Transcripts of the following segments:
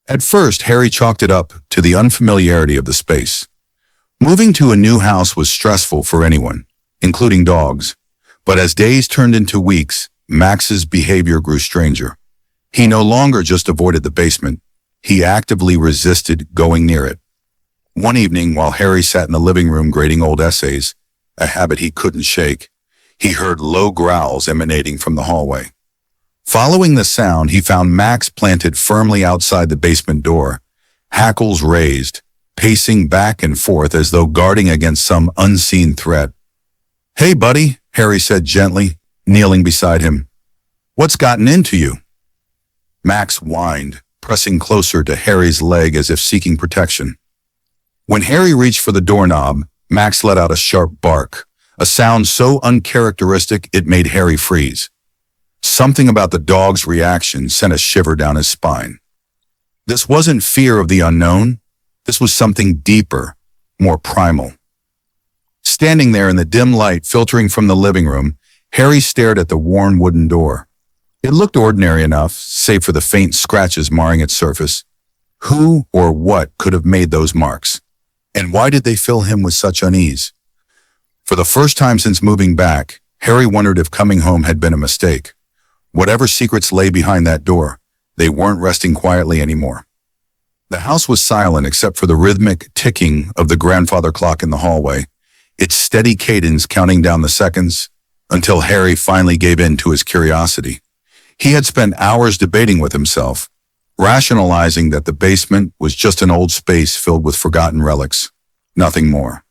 At first, Harry chalked it up to the unfamiliarity of the space. Moving to a new house was stressful for anyone, including dogs. But as days turned into weeks, Max's behavior grew stranger. He no longer just avoided the basement. He actively resisted going near it. One evening, while Harry sat in the living room grading old essays, a habit he couldn't shake, he heard low growls emanating from the hallway. Following the sound, he found Max planted firmly outside the basement door, hackles raised, pacing back and forth as though guarding against some unseen threat. "Hey, buddy," Harry said gently, kneeling beside him. "What's gotten into you?" Max whined, pressing closer to Harry's leg as if seeking protection. When Harry reached for the doorknob, Max let out a sharp bark, a sound so uncharacteristic it made Harry freeze. Something about the dog's reaction sent a shiver down his spine. This wasn't fear of the unknown. This was something deeper, more primal. Standing there in the dim light filtering from the living room, Harry stared at the worn wooden door. It looked ordinary enough, save for the faint scratches marring its surface. Who or what could have made those marks? And why did they fill him with such unease? For the first time since moving back, Harry wondered if coming home had been a mistake. Whatever secrets lay behind that door, they weren't resting quietly anymore. The house was silent except for the rhythmic ticking of the grandfather clock in the hallway, its steady cadence counting down the seconds, until Harry finally gave in to his curiosity. He had spent hours debating with himself, rationalizing that the basement was just an old space filled with forgotten relics, nothing more.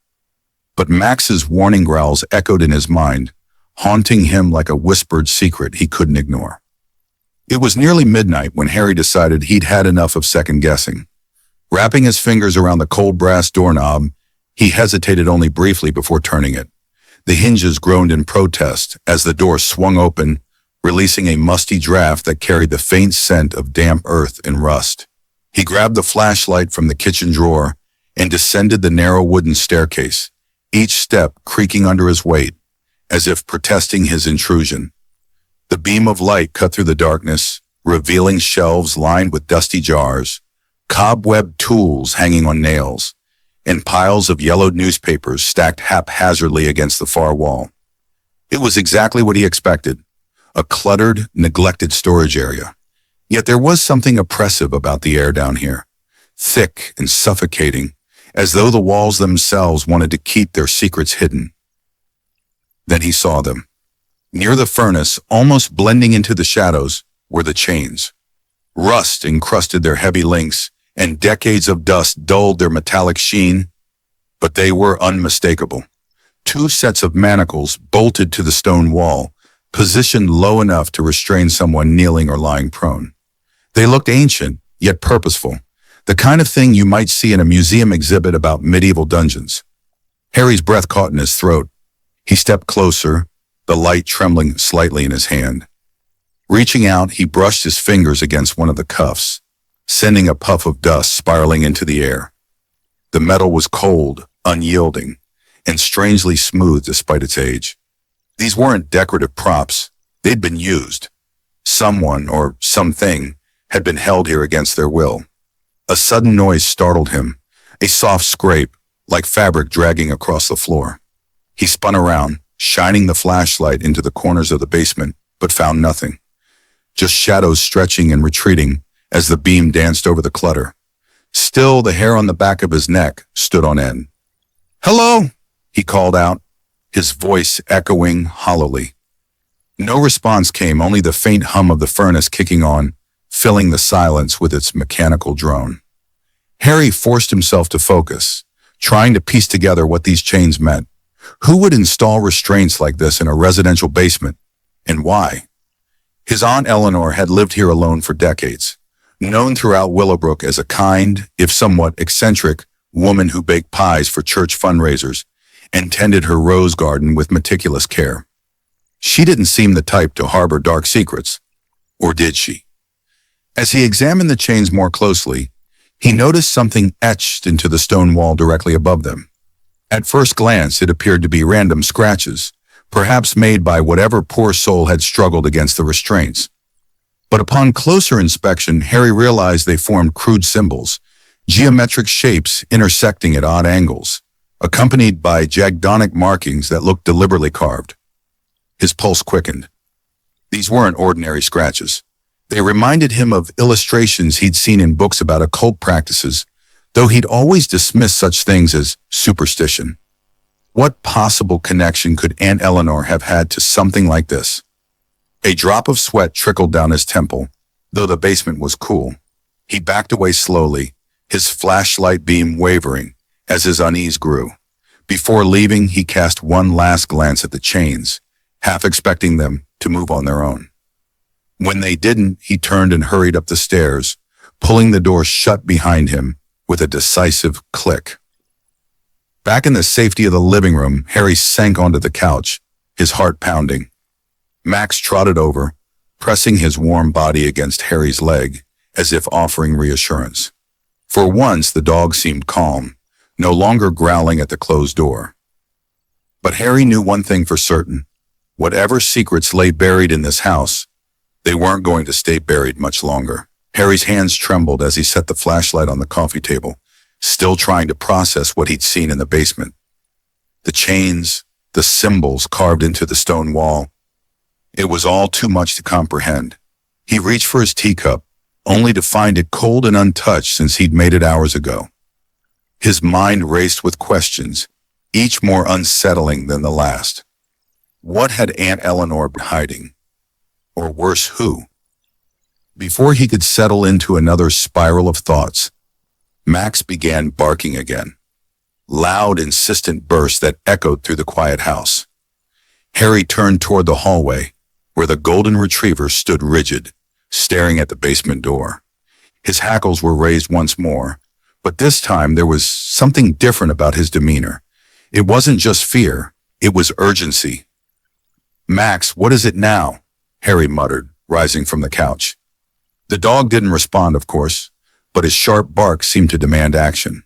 But Max's warning growls echoed in his mind, haunting him like a whispered secret he couldn't ignore. It was nearly midnight when Harry decided he'd had enough of second-guessing. Wrapping his fingers around the cold brass doorknob, he hesitated only briefly before turning it. The hinges groaned in protest as the door swung open, releasing a musty draft that carried the faint scent of damp earth and rust. He grabbed the flashlight from the kitchen drawer and descended the narrow wooden staircase, each step creaking under his weight, as if protesting his intrusion. The beam of light cut through the darkness, revealing shelves lined with dusty jars, cobwebbed tools hanging on nails, and piles of yellowed newspapers stacked haphazardly against the far wall. It was exactly what he expected, a cluttered, neglected storage area. Yet there was something oppressive about the air down here, thick and suffocating, as though the walls themselves wanted to keep their secrets hidden. Then he saw them. Near the furnace, almost blending into the shadows, were the chains. Rust encrusted their heavy links, and decades of dust dulled their metallic sheen, but they were unmistakable. Two sets of manacles bolted to the stone wall, positioned low enough to restrain someone kneeling or lying prone. They looked ancient, yet purposeful, the kind of thing you might see in a museum exhibit about medieval dungeons. Harry's breath caught in his throat. He stepped closer, the light trembling slightly in his hand. Reaching out, he brushed his fingers against one of the cuffs, sending a puff of dust spiraling into the air. The metal was cold, unyielding, and strangely smooth despite its age. These weren't decorative props. They'd been used. Someone or something had been held here against their will. A sudden noise startled him, a soft scrape, like fabric dragging across the floor. He spun around, shining the flashlight into the corners of the basement, but found nothing. Just shadows stretching and retreating as the beam danced over the clutter. Still, the hair on the back of his neck stood on end. "Hello?" he called out, his voice echoing hollowly. No response came, only the faint hum of the furnace kicking on, filling the silence with its mechanical drone. Harry forced himself to focus, trying to piece together what these chains meant. Who would install restraints like this in a residential basement, and why? His Aunt Eleanor had lived here alone for decades, known throughout Willowbrook as a kind, if somewhat eccentric, woman who baked pies for church fundraisers and tended her rose garden with meticulous care. She didn't seem the type to harbor dark secrets, or did she? As he examined the chains more closely, he noticed something etched into the stone wall directly above them. At first glance, it appeared to be random scratches, perhaps made by whatever poor soul had struggled against the restraints. But upon closer inspection, Harry realized they formed crude symbols, geometric shapes intersecting at odd angles, accompanied by jagdonic markings that looked deliberately carved. His pulse quickened. These weren't ordinary scratches. They reminded him of illustrations he'd seen in books about occult practices, though he'd always dismissed such things as superstition. What possible connection could Aunt Eleanor have had to something like this? A drop of sweat trickled down his temple, though the basement was cool. He backed away slowly, his flashlight beam wavering as his unease grew. Before leaving, he cast one last glance at the chains, half expecting them to move on their own. When they didn't, he turned and hurried up the stairs, pulling the door shut behind him with a decisive click. Back in the safety of the living room, Harry sank onto the couch, his heart pounding. Max trotted over, pressing his warm body against Harry's leg, as if offering reassurance. For once, the dog seemed calm, no longer growling at the closed door. But Harry knew one thing for certain. Whatever secrets lay buried in this house, they weren't going to stay buried much longer. Harry's hands trembled as he set the flashlight on the coffee table, still trying to process what he'd seen in the basement. The chains, the symbols carved into the stone wall. It was all too much to comprehend. He reached for his teacup, only to find it cold and untouched since he'd made it hours ago. His mind raced with questions, each more unsettling than the last. What had Aunt Eleanor been hiding? Or worse, who? Before he could settle into another spiral of thoughts, Max began barking again. Loud, insistent bursts that echoed through the quiet house. Harry turned toward the hallway, where the golden retriever stood rigid, staring at the basement door. His hackles were raised once more, but this time there was something different about his demeanor. It wasn't just fear, it was urgency. "Max, what is it now?" Harry muttered, rising from the couch. The dog didn't respond, of course, but his sharp bark seemed to demand action.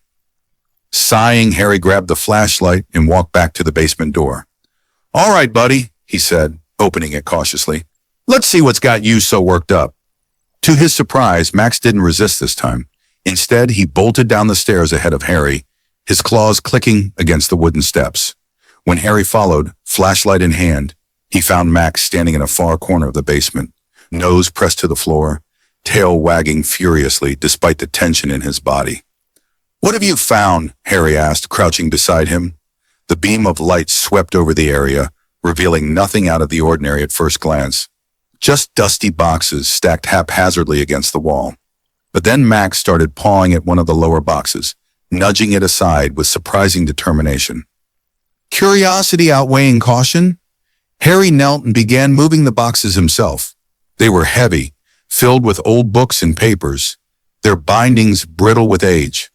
Sighing, Harry grabbed the flashlight and walked back to the basement door. "All right, buddy," he said, opening it cautiously. "Let's see what's got you so worked up." To his surprise, Max didn't resist this time. Instead, he bolted down the stairs ahead of Harry, his claws clicking against the wooden steps. When Harry followed, flashlight in hand, he found Max standing in a far corner of the basement, nose pressed to the floor, tail wagging furiously despite the tension in his body. "What have you found?" Harry asked, crouching beside him. The beam of light swept over the area, revealing nothing out of the ordinary at first glance. Just dusty boxes stacked haphazardly against the wall. But then Max started pawing at one of the lower boxes, nudging it aside with surprising determination. Curiosity outweighing caution, Harry knelt and began moving the boxes himself. They were heavy, filled with old books and papers, their bindings brittle with age.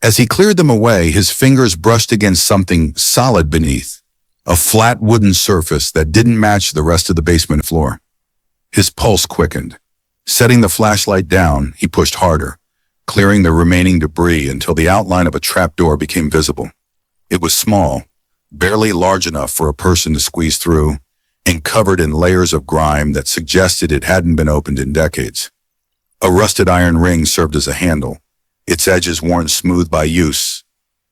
As he cleared them away, his fingers brushed against something solid beneath, a flat wooden surface that didn't match the rest of the basement floor. His pulse quickened. Setting the flashlight down, he pushed harder, clearing the remaining debris until the outline of a trapdoor became visible. It was small, barely large enough for a person to squeeze through, and covered in layers of grime that suggested it hadn't been opened in decades. A rusted iron ring served as a handle, its edges worn smooth by use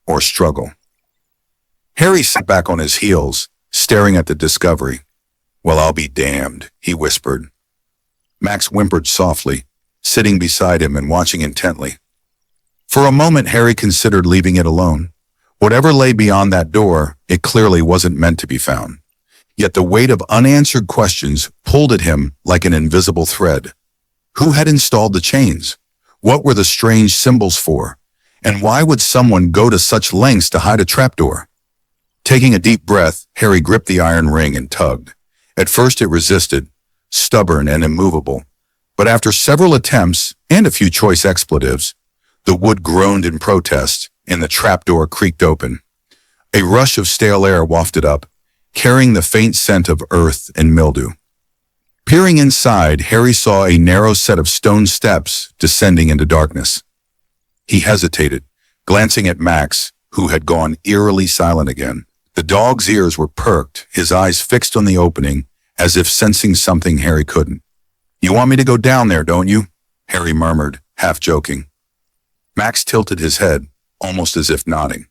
or struggle. Harry sat back on his heels, staring at the discovery. "Well, I'll be damned," he whispered. Max whimpered softly, sitting beside him and watching intently. For a moment, Harry considered leaving it alone. Whatever lay beyond that door, it clearly wasn't meant to be found. Yet the weight of unanswered questions pulled at him like an invisible thread. Who had installed the chains? What were the strange symbols for? And why would someone go to such lengths to hide a trapdoor? Taking a deep breath, Harry gripped the iron ring and tugged. At first it resisted, stubborn and immovable. But after several attempts and a few choice expletives, the wood groaned in protest and the trapdoor creaked open. A rush of stale air wafted up, carrying the faint scent of earth and mildew. Peering inside, Harry saw a narrow set of stone steps descending into darkness. He hesitated, glancing at Max, who had gone eerily silent again. The dog's ears were perked, his eyes fixed on the opening, as if sensing something Harry couldn't. You want me to go down there, don't you? Harry murmured, half joking. Max tilted his head, almost as if nodding.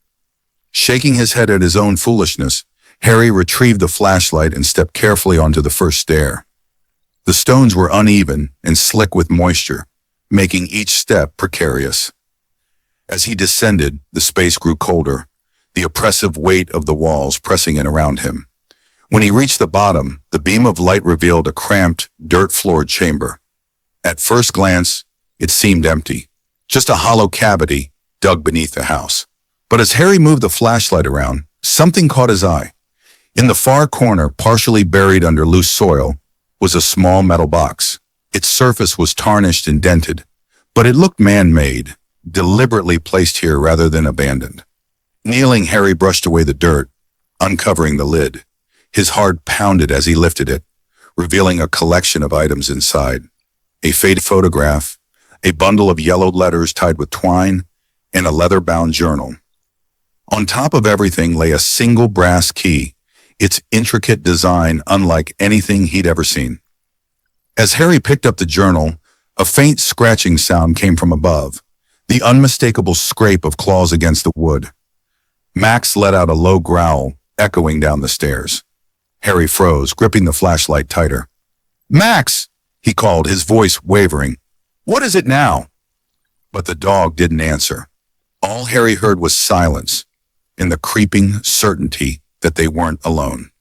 Shaking his head at his own foolishness, Harry retrieved the flashlight and stepped carefully onto the first stair. The stones were uneven and slick with moisture, making each step precarious. As he descended, the space grew colder, the oppressive weight of the walls pressing in around him. When he reached the bottom, the beam of light revealed a cramped, dirt-floored chamber. At first glance, it seemed empty, just a hollow cavity dug beneath the house. But as Harry moved the flashlight around, something caught his eye. In the far corner, partially buried under loose soil, was a small metal box. Its surface was tarnished and dented, but it looked man-made, deliberately placed here rather than abandoned. Kneeling, Harry brushed away the dirt, uncovering the lid. His heart pounded as he lifted it, revealing a collection of items inside. A faded photograph, a bundle of yellowed letters tied with twine, and a leather-bound journal. On top of everything lay a single brass key, its intricate design unlike anything he'd ever seen. As Harry picked up the journal, a faint scratching sound came from above, the unmistakable scrape of claws against the wood. Max let out a low growl, echoing down the stairs. Harry froze, gripping the flashlight tighter. "Max!" he called, his voice wavering. "What is it now?" But the dog didn't answer. All Harry heard was silence and the creeping certainty that they weren't alone.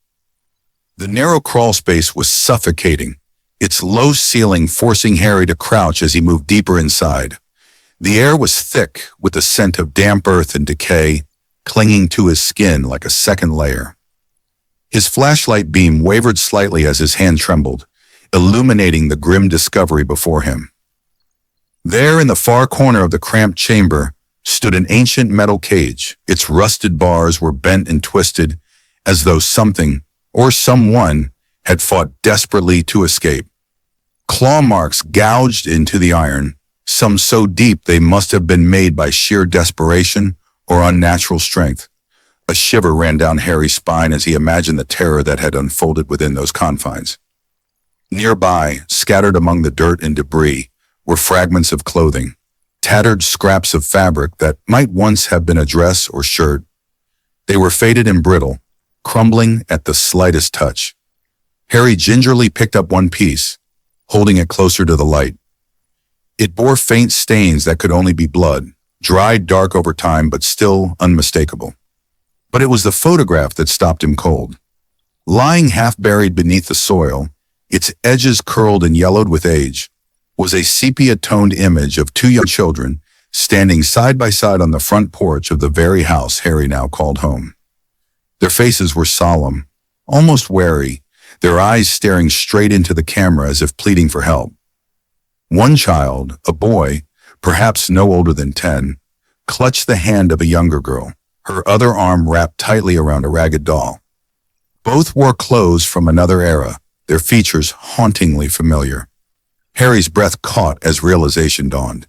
The narrow crawl space was suffocating, its low ceiling forcing Harry to crouch as he moved deeper inside. The air was thick with the scent of damp earth and decay, clinging to his skin like a second layer. His flashlight beam wavered slightly as his hand trembled, illuminating the grim discovery before him. There in the far corner of the cramped chamber stood an ancient metal cage. Its rusted bars were bent and twisted as though something or someone had fought desperately to escape. Claw marks gouged into the iron, some so deep they must have been made by sheer desperation or unnatural strength. A shiver ran down Harry's spine as he imagined the terror that had unfolded within those confines. Nearby, scattered among the dirt and debris, were fragments of clothing, tattered scraps of fabric that might once have been a dress or shirt. They were faded and brittle, crumbling at the slightest touch. Harry gingerly picked up one piece, holding it closer to the light. It bore faint stains that could only be blood, dried dark over time but still unmistakable. But it was the photograph that stopped him cold. Lying half-buried beneath the soil, its edges curled and yellowed with age, was a sepia-toned image of two young children standing side by side on the front porch of the very house Harry now called home. Their faces were solemn, almost wary, their eyes staring straight into the camera as if pleading for help. One child, a boy, perhaps no older than 10, clutched the hand of a younger girl, her other arm wrapped tightly around a ragged doll. Both wore clothes from another era, their features hauntingly familiar. Harry's breath caught as realization dawned.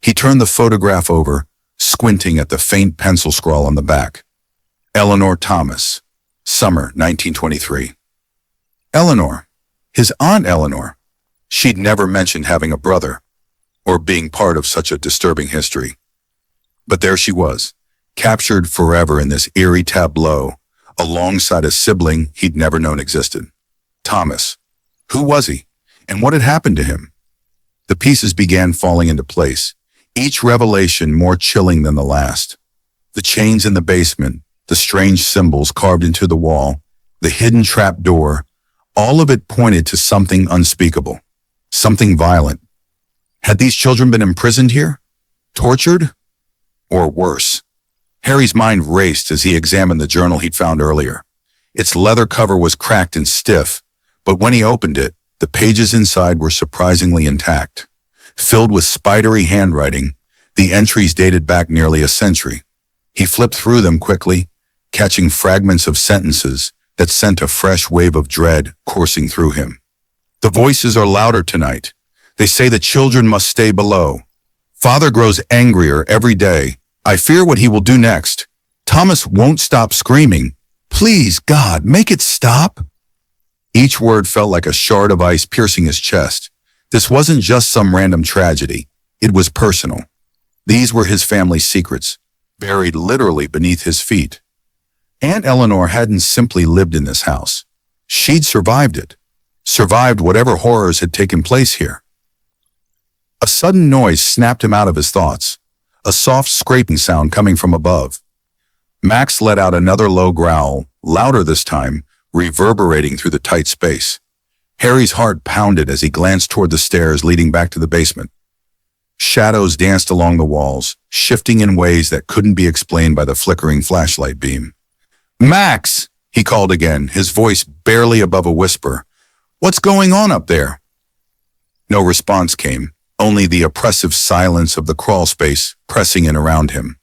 He turned the photograph over, squinting at the faint pencil scrawl on the back. Eleanor Thomas, summer 1923. Eleanor, his Aunt Eleanor. She'd never mentioned having a brother, or being part of such a disturbing history. But there she was, captured forever in this eerie tableau, alongside a sibling he'd never known existed. Thomas. Who was he? And what had happened to him? The pieces began falling into place, each revelation more chilling than the last. The chains in the basement, the strange symbols carved into the wall, the hidden trap door, all of it pointed to something unspeakable, something violent. Had these children been imprisoned here? Tortured? Or worse? Harry's mind raced as he examined the journal he'd found earlier. Its leather cover was cracked and stiff, but when he opened it, the pages inside were surprisingly intact. Filled with spidery handwriting, the entries dated back nearly a century. He flipped through them quickly, catching fragments of sentences that sent a fresh wave of dread coursing through him. The voices are louder tonight. They say the children must stay below. Father grows angrier every day. I fear what he will do next. Thomas won't stop screaming. Please, God, make it stop. Each word felt like a shard of ice piercing his chest. This wasn't just some random tragedy. It was personal. These were his family's secrets, buried literally beneath his feet. Aunt Eleanor hadn't simply lived in this house. She'd survived it. Survived whatever horrors had taken place here. A sudden noise snapped him out of his thoughts. A soft scraping sound coming from above. Max let out another low growl, louder this time, reverberating through the tight space. Harry's heart pounded as he glanced toward the stairs leading back to the basement. Shadows danced along the walls, shifting in ways that couldn't be explained by the flickering flashlight beam. "Max!" he called again, his voice barely above a whisper. "What's going on up there?" No response came, only the oppressive silence of the crawl space pressing in around him.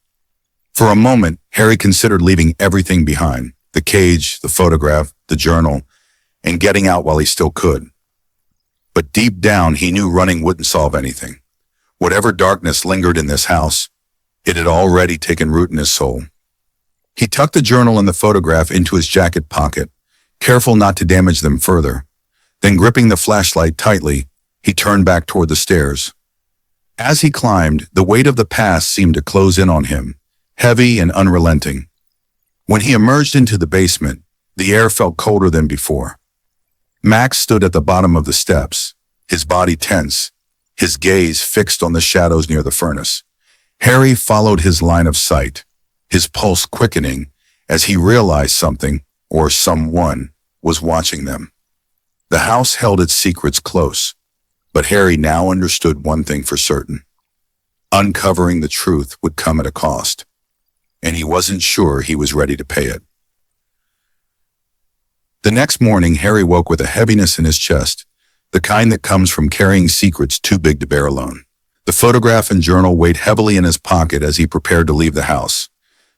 For a moment, Harry considered leaving everything behind, the cage, the photograph, the journal, and getting out while he still could. But deep down, he knew running wouldn't solve anything. Whatever darkness lingered in this house, it had already taken root in his soul. He tucked the journal and the photograph into his jacket pocket, careful not to damage them further. Then, gripping the flashlight tightly, he turned back toward the stairs. As he climbed, the weight of the past seemed to close in on him, heavy and unrelenting. When he emerged into the basement, the air felt colder than before. Max stood at the bottom of the steps, his body tense, his gaze fixed on the shadows near the furnace. Harry followed his line of sight, his pulse quickening as he realized something, or someone, was watching them. The house held its secrets close, but Harry now understood one thing for certain. Uncovering the truth would come at a cost, and he wasn't sure he was ready to pay it. The next morning, Harry woke with a heaviness in his chest, the kind that comes from carrying secrets too big to bear alone. The photograph and journal weighed heavily in his pocket as he prepared to leave the house,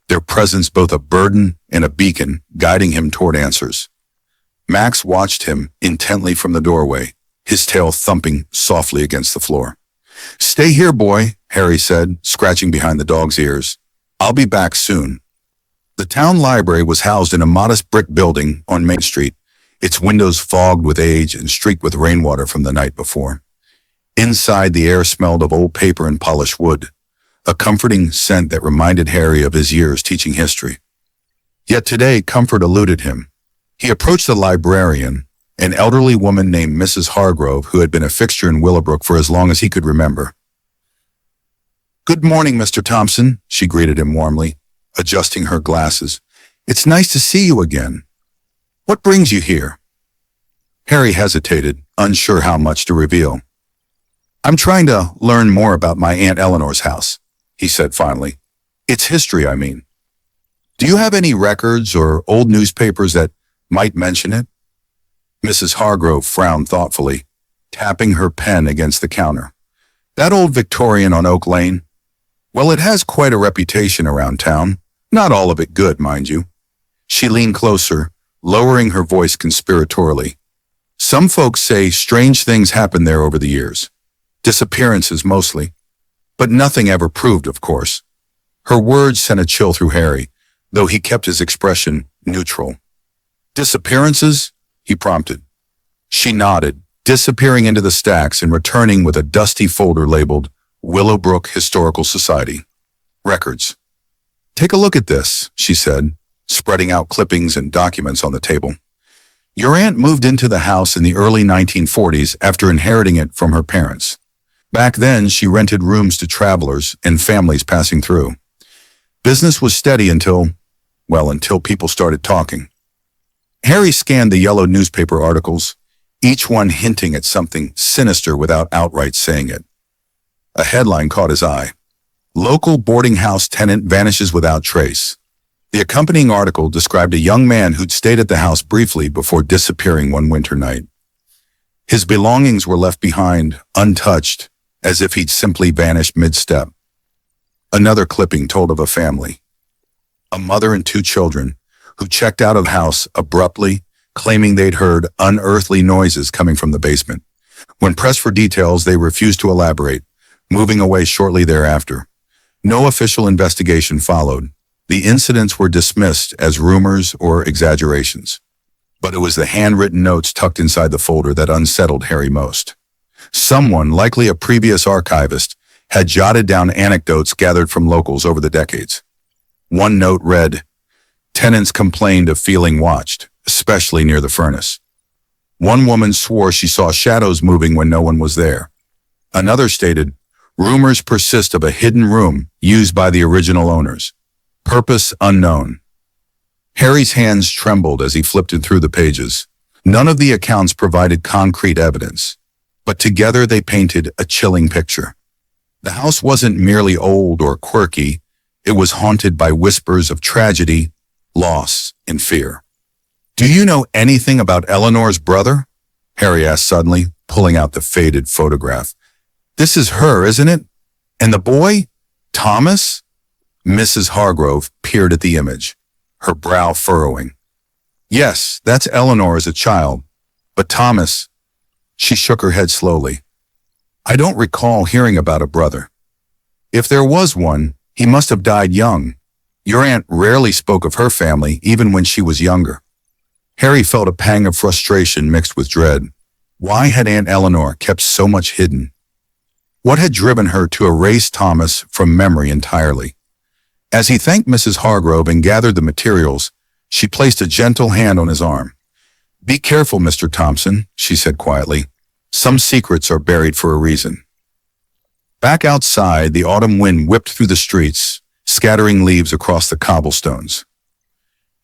their presence both a burden and a beacon guiding him toward answers. Max watched him intently from the doorway, his tail thumping softly against the floor. "Stay here, boy," Harry said, scratching behind the dog's ears. "I'll be back soon." The town library was housed in a modest brick building on Main Street, its windows fogged with age and streaked with rainwater from the night before. Inside, the air smelled of old paper and polished wood, a comforting scent that reminded Harry of his years teaching history. Yet today, comfort eluded him. He approached the librarian, an elderly woman named Mrs. Hargrove, who had been a fixture in Willowbrook for as long as he could remember. "Good morning, Mr. Thompson," she greeted him warmly, adjusting her glasses. "It's nice to see you again. What brings you here?" Harry hesitated, unsure how much to reveal. "I'm trying to learn more about my Aunt Eleanor's house," he said finally. "Its history, I mean. Do you have any records or old newspapers that might mention it?" Mrs. Hargrove frowned thoughtfully, tapping her pen against the counter. "That old Victorian on Oak Lane? Well, it has quite a reputation around town. Not all of it good, mind you." She leaned closer, lowering her voice conspiratorially. "Some folks say strange things happened there over the years. Disappearances mostly. But nothing ever proved, of course." Her words sent a chill through Harry, though he kept his expression neutral. "Disappearances?" he prompted. She nodded, disappearing into the stacks and returning with a dusty folder labeled Willowbrook Historical Society. "Records. Take a look at this," she said, spreading out clippings and documents on the table. "Your aunt moved into the house in the early 1940s after inheriting it from her parents. Back then, she rented rooms to travelers and families passing through. Business was steady until people started talking." Harry scanned the yellow newspaper articles, each one hinting at something sinister without outright saying it. A headline caught his eye. "Local boarding house tenant vanishes without trace." The accompanying article described a young man who'd stayed at the house briefly before disappearing one winter night. His belongings were left behind, untouched, as if he'd simply vanished mid-step. Another clipping told of a family, a mother and 2 children, who checked out of the house abruptly, claiming they'd heard unearthly noises coming from the basement. When pressed for details, they refused to elaborate, moving away shortly thereafter. No official investigation followed. The incidents were dismissed as rumors or exaggerations. But it was the handwritten notes tucked inside the folder that unsettled Harry most. Someone, likely a previous archivist, had jotted down anecdotes gathered from locals over the decades. One note read, "Tenants complained of feeling watched, especially near the furnace." One woman swore she saw shadows moving when no one was there. Another stated, "Rumors persist of a hidden room used by the original owners. Purpose unknown." Harry's hands trembled as he flipped through the pages. None of the accounts provided concrete evidence, but together they painted a chilling picture. The house wasn't merely old or quirky, it was haunted by whispers of tragedy, loss, and fear. "Do you know anything about Eleanor's brother?" Harry asked suddenly, pulling out the faded photograph. "This is her, isn't it? And the boy? Thomas?" Mrs. Hargrove peered at the image, her brow furrowing. "Yes, that's Eleanor as a child. But Thomas..." She shook her head slowly. "I don't recall hearing about a brother. If there was one, he must have died young. Your aunt rarely spoke of her family, even when she was younger." Harry felt a pang of frustration mixed with dread. Why had Aunt Eleanor kept so much hidden? What had driven her to erase Thomas from memory entirely? As he thanked Mrs. Hargrove and gathered the materials, she placed a gentle hand on his arm. "Be careful, Mr. Thompson," she said quietly. "Some secrets are buried for a reason." Back outside, the autumn wind whipped through the streets, scattering leaves across the cobblestones.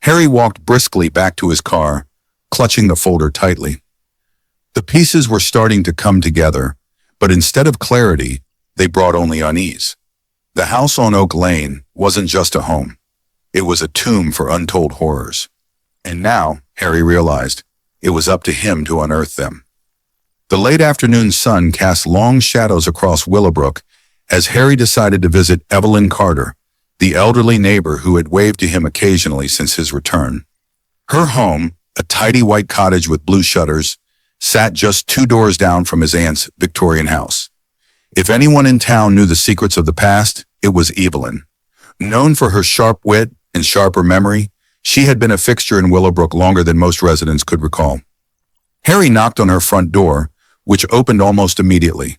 Harry walked briskly back to his car, clutching the folder tightly. The pieces were starting to come together, but instead of clarity, they brought only unease. The house on Oak Lane wasn't just a home. It was a tomb for untold horrors. And now, Harry realized, it was up to him to unearth them. The late afternoon sun cast long shadows across Willowbrook as Harry decided to visit Evelyn Carter, the elderly neighbor who had waved to him occasionally since his return. Her home, a tidy white cottage with blue shutters, sat just 2 doors down from his aunt's Victorian house. If anyone in town knew the secrets of the past, it was Evelyn. Known for her sharp wit and sharper memory, she had been a fixture in Willowbrook longer than most residents could recall. Harry knocked on her front door, which opened almost immediately.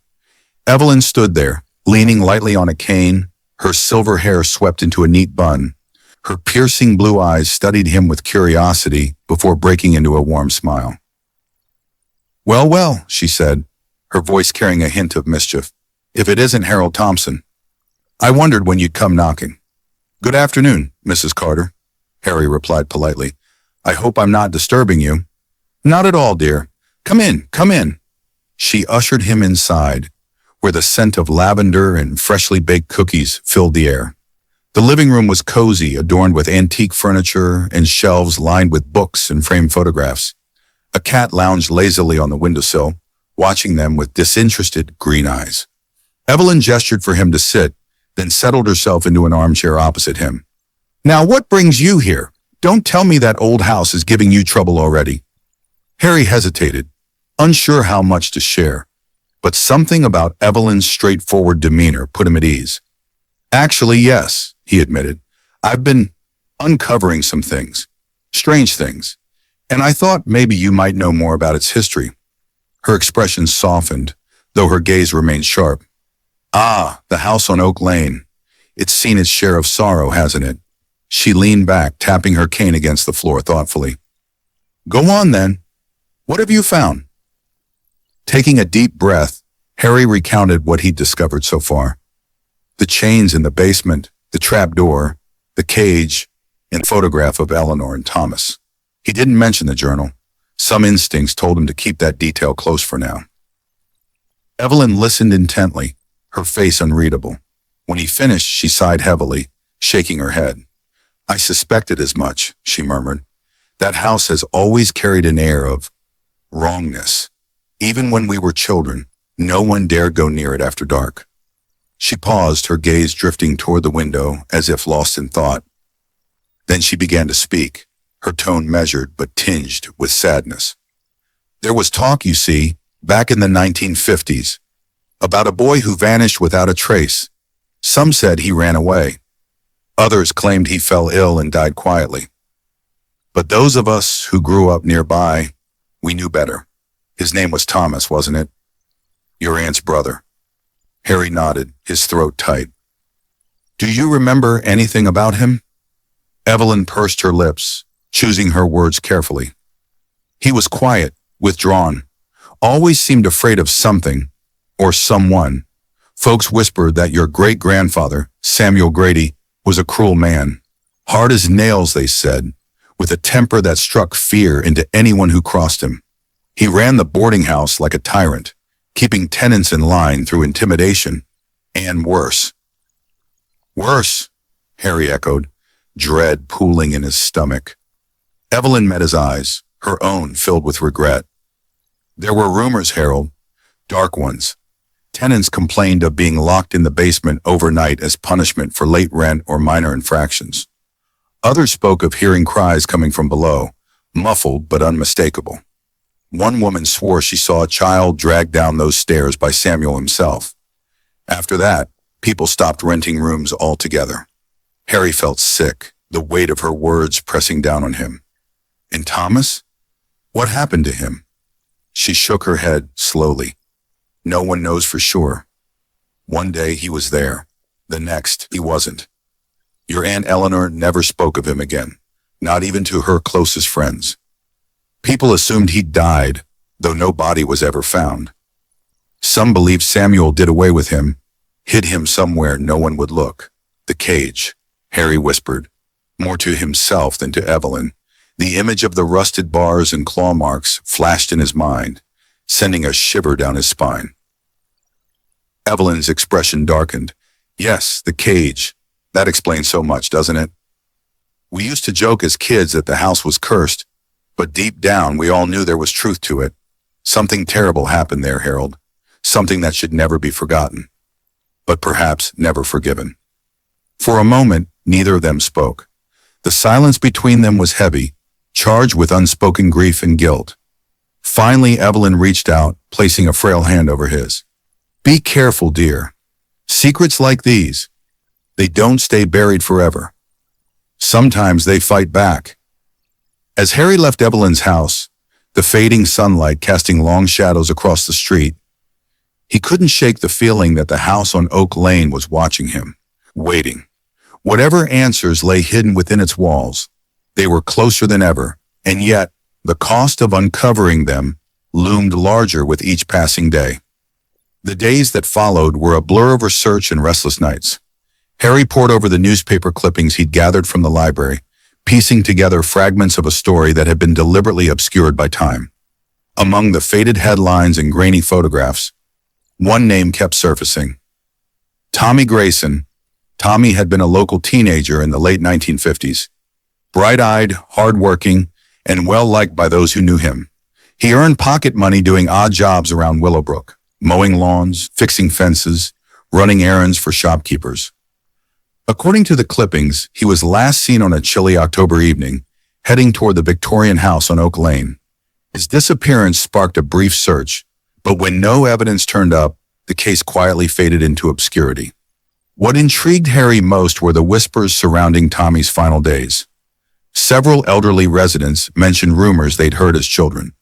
Evelyn stood there, leaning lightly on a cane, her silver hair swept into a neat bun. Her piercing blue eyes studied him with curiosity before breaking into a warm smile. "Well, well," she said, her voice carrying a hint of mischief. "If it isn't Harold Thompson. I wondered when you'd come knocking." "Good afternoon, Mrs. Carter," Harry replied politely. "I hope I'm not disturbing you." "Not at all, dear. Come in, come in." She ushered him inside, where the scent of lavender and freshly baked cookies filled the air. The living room was cozy, adorned with antique furniture and shelves lined with books and framed photographs. A cat lounged lazily on the windowsill, watching them with disinterested green eyes. Evelyn gestured for him to sit, then settled herself into an armchair opposite him. "Now what brings you here? Don't tell me that old house is giving you trouble already." Harry hesitated, unsure how much to share, but something about Evelyn's straightforward demeanor put him at ease. "Actually, yes," he admitted. "I've been uncovering some things, strange things, and I thought maybe you might know more about its history." Her expression softened, though her gaze remained sharp. "Ah, the house on Oak Lane. It's seen its share of sorrow, hasn't it?" She leaned back, tapping her cane against the floor thoughtfully. "Go on then. What have you found?" Taking a deep breath, Harry recounted what he'd discovered so far. The chains in the basement, the trapdoor, the cage, and photograph of Eleanor and Thomas. He didn't mention the journal. Some instincts told him to keep that detail close for now. Evelyn listened intently, her face unreadable. When he finished, she sighed heavily, shaking her head. "I suspected as much," she murmured. "That house has always carried an air of wrongness. Even when we were children, no one dared go near it after dark." She paused, her gaze drifting toward the window as if lost in thought. Then she began to speak, her tone measured but tinged with sadness. "There was talk, you see, back in the 1950s, about a boy who vanished without a trace. Some said he ran away. Others claimed he fell ill and died quietly. But those of us who grew up nearby, we knew better. His name was Thomas, wasn't it?" Your aunt's brother. Harry nodded, his throat tight. Do you remember anything about him? Evelyn pursed her lips, choosing her words carefully. He was quiet, withdrawn, always seemed afraid of something, or someone. Folks whispered that your great-grandfather, Samuel Grady, was a cruel man. Hard as nails, they said, with a temper that struck fear into anyone who crossed him. He ran the boarding house like a tyrant, keeping tenants in line through intimidation, and worse. Worse, Harry echoed, dread pooling in his stomach. Evelyn met his eyes, her own filled with regret. There were rumors, Harold, dark ones. Tenants complained of being locked in the basement overnight as punishment for late rent or minor infractions. Others spoke of hearing cries coming from below, muffled but unmistakable. One woman swore she saw a child dragged down those stairs by Samuel himself. After that, people stopped renting rooms altogether. Harry felt sick, the weight of her words pressing down on him. And Thomas? What happened to him? She shook her head slowly. No one knows for sure. One day he was there. The next, he wasn't. Your Aunt Eleanor never spoke of him again, not even to her closest friends. People assumed he'd died, though no body was ever found. Some believed Samuel did away with him, hid him somewhere no one would look. The cage, Harry whispered, more to himself than to Evelyn. The image of the rusted bars and claw marks flashed in his mind, sending a shiver down his spine. Evelyn's expression darkened. Yes, the cage. That explains so much, doesn't it? We used to joke as kids that the house was cursed, but deep down we all knew there was truth to it. Something terrible happened there, Harold. Something that should never be forgotten, but perhaps never forgiven. For a moment, neither of them spoke. The silence between them was heavy, charged with unspoken grief and guilt. Finally, Evelyn reached out, placing a frail hand over his. Be careful, dear. Secrets like these, they don't stay buried forever. Sometimes they fight back. As Harry left Evelyn's house, the fading sunlight casting long shadows across the street, he couldn't shake the feeling that the house on Oak Lane was watching him, waiting. Whatever answers lay hidden within its walls, they were closer than ever, and yet the cost of uncovering them loomed larger with each passing day. The days that followed were a blur of research and restless nights. Harry pored over the newspaper clippings he'd gathered from the library, piecing together fragments of a story that had been deliberately obscured by time. Among the faded headlines and grainy photographs, one name kept surfacing. Tommy Grayson. Tommy had been a local teenager in the late 1950s. Bright-eyed, hard-working, and well-liked by those who knew him. He earned pocket money doing odd jobs around Willowbrook, mowing lawns, fixing fences, running errands for shopkeepers. According to the clippings, he was last seen on a chilly October evening, heading toward the Victorian house on Oak Lane. His disappearance sparked a brief search, but when no evidence turned up, the case quietly faded into obscurity. What intrigued Harry most were the whispers surrounding Tommy's final days. Several elderly residents mentioned rumors they'd heard as children,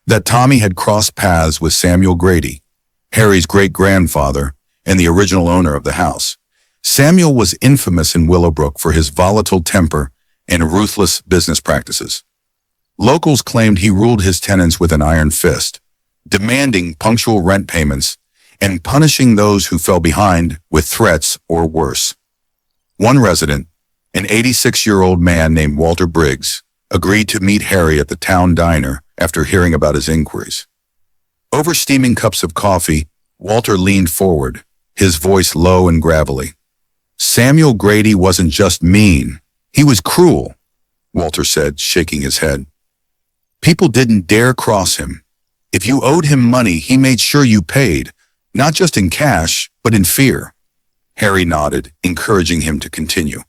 that Tommy had crossed paths with Samuel Grady, Harry's great-grandfather and the original owner of the house. Samuel was infamous in Willowbrook for his volatile temper and ruthless business practices. Locals claimed he ruled his tenants with an iron fist, demanding punctual rent payments and punishing those who fell behind with threats or worse. One resident, an 86-year-old man named Walter Briggs, agreed to meet Harry at the town diner after hearing about his inquiries. Over steaming cups of coffee, Walter leaned forward, his voice low and gravelly. Samuel Grady wasn't just mean, he was cruel, Walter said, shaking his head. People didn't dare cross him. If you owed him money, he made sure you paid, not just in cash, but in fear. Harry nodded, encouraging him to continue.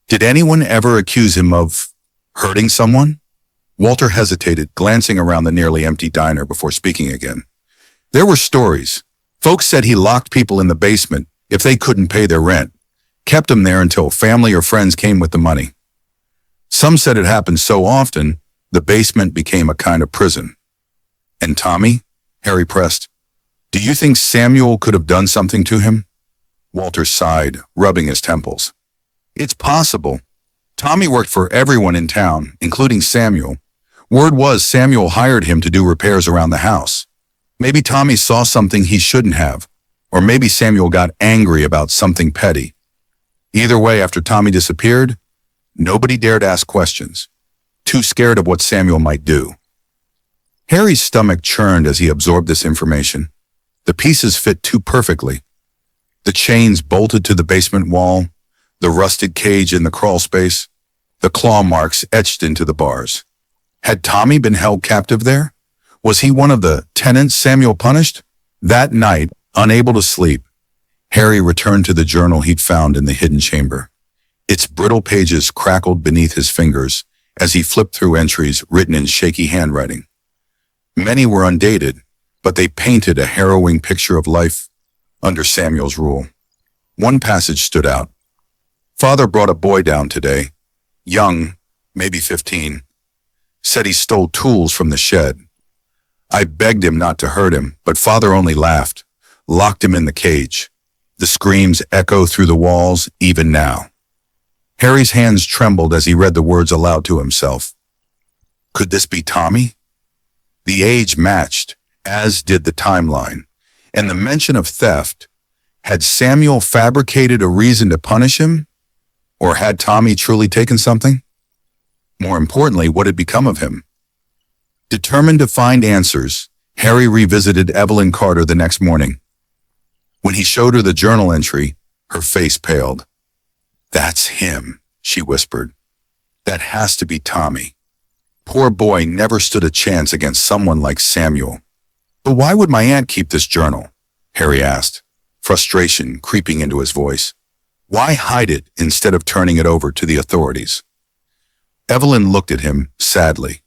Did anyone ever accuse him of hurting someone? Walter hesitated, glancing around the nearly empty diner before speaking again. There were stories. Folks said he locked people in the basement if they couldn't pay their rent, kept them there until family or friends came with the money. Some said it happened so often, the basement became a kind of prison. And Tommy? Harry pressed. Do you think Samuel could have done something to him? Walter sighed, rubbing his temples. It's possible. Tommy worked for everyone in town, including Samuel. Word was Samuel hired him to do repairs around the house. Maybe Tommy saw something he shouldn't have, or maybe Samuel got angry about something petty. Either way, after Tommy disappeared, nobody dared ask questions, too scared of what Samuel might do. Harry's stomach churned as he absorbed this information. The pieces fit too perfectly. The chains bolted to the basement wall, the rusted cage in the crawl space, the claw marks etched into the bars. Had Tommy been held captive there? Was he one of the tenants Samuel punished? That night, unable to sleep, Harry returned to the journal he'd found in the hidden chamber. Its brittle pages crackled beneath his fingers as he flipped through entries written in shaky handwriting. Many were undated, but they painted a harrowing picture of life under Samuel's rule. One passage stood out. Father brought a boy down today, young, maybe 15. Said he stole tools from the shed. I begged him not to hurt him, but Father only laughed, locked him in the cage. The screams echo through the walls even now. Harry's hands trembled as he read the words aloud to himself. Could this be Tommy? The age matched, as did the timeline, and the mention of theft. Had Samuel fabricated a reason to punish him? Or had Tommy truly taken something? More importantly, what had become of him? Determined to find answers, Harry revisited Evelyn Carter the next morning. When he showed her the journal entry, her face paled. That's him, she whispered. That has to be Tommy. Poor boy never stood a chance against someone like Samuel. But why would my aunt keep this journal? Harry asked, frustration creeping into his voice. Why hide it instead of turning it over to the authorities? Evelyn looked at him sadly.